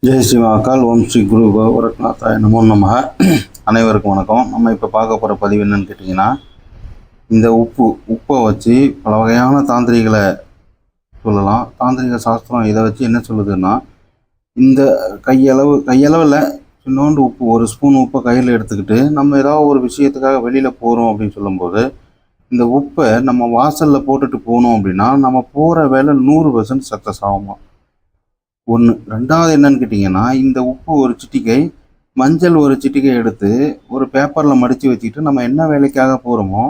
ஜெய் ஸ்ரீ மகாகால். ஓம் ஸ்ரீ குரு கோரக்நாத்தாய நமோ நமஹ. அனைவருக்கும் வணக்கம். நம்ம இப்போ பார்க்க போகிற பதிவு என்னன்னு கேட்டிங்கன்னா, இந்த உப்பை வச்சு பல வகையான தாந்திரிகளை சொல்லலாம். தாந்திரிக சாஸ்திரம் இதை வச்சு என்ன சொல்லுதுன்னா, இந்த கையளவில் சின்னோண்டு உப்பு, ஒரு ஸ்பூன் உப்பை கையில் எடுத்துக்கிட்டு நம்ம ஏதாவது ஒரு விஷயத்துக்காக வெளியில் போகிறோம் அப்படின்னு சொல்லும்போது, இந்த உப்பை நம்ம வாசலில் போட்டுட்டு போனோம் அப்படின்னா நம்ம போகிற வேலை 100% சக்ஸஸ் ஆகுமா. ஒன்று. ரெண்டாவது என்னன்னு கேட்டிங்கன்னா, இந்த உப்பு ஒரு சிட்டிகை, மஞ்சள் ஒரு சிட்டிகை எடுத்து ஒரு பேப்பரில் மடித்து வச்சுக்கிட்டு நம்ம என்ன வேலைக்காக போகிறோமோ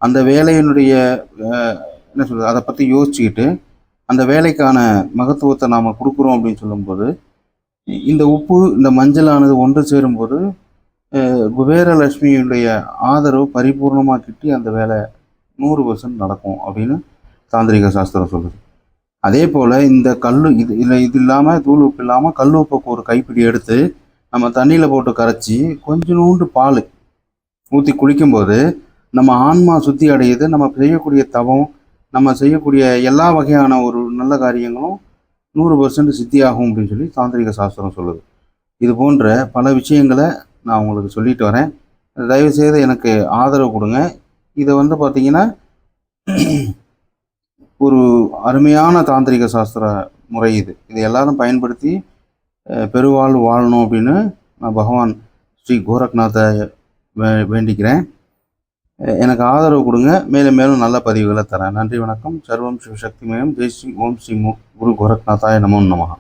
அந்த வேலையினுடைய என்ன சொல்கிறது அதை பற்றி யோசிச்சுக்கிட்டு அந்த வேலைக்கான மகத்துவத்தை நாம் கொடுக்குறோம் அப்படின்னு சொல்லும்போது, இந்த உப்பு இந்த மஞ்சளானது ஒன்று சேரும்போது குபேரலட்சுமியுடைய ஆதரவு பரிபூர்ணமாக கிட்டி அந்த வேலை 100% நடக்கும் அப்படின்னு தாந்திரிக சாஸ்திரம் சொல்லுது. அதே போல் இந்த இது இல்லாமல், தூள் உப்பு இல்லாமல் கல் உப்புக்கு ஒரு கைப்பிடி எடுத்து நம்ம தண்ணியில் போட்டு கரைச்சி கொஞ்சோண்டு பால் ஊற்றி குளிக்கும்போது நம்ம ஆன்மா சுத்தி அடையுது. நம்ம செய்யக்கூடிய தவம், நம்ம செய்யக்கூடிய எல்லா வகையான ஒரு நல்ல காரியங்களும் 100% சித்தியாகும் அப்படின்னு சொல்லி தாந்திரிக சாஸ்திரம் சொல்லுது. இது போன்ற பல விஷயங்களை நான் உங்களுக்கு சொல்லிட்டு வரேன். தயவுசெய்து எனக்கு ஆதரவு கொடுங்க. இதை பார்த்திங்கன்னா ஒரு அருமையான தாந்திரிக சாஸ்திர முறை இது. இதை எல்லாரும் பயன்படுத்தி பெருவாழ்வு வாழணும் அப்படின்னு நான் பகவான் ஸ்ரீ கோரக்நாத்தை வேண்டிக்கிறேன். எனக்கு ஆதரவு கொடுங்க. மேலும் மேலும் நல்ல பதிவுகளை தரேன். நன்றி, வணக்கம். சர்வம் சிவசக்திமயம். ஜெய் ஸ்ரீ ஓம் ஸ்ரீ குரு கோரக்நாத்தாய நமோ நமஹ.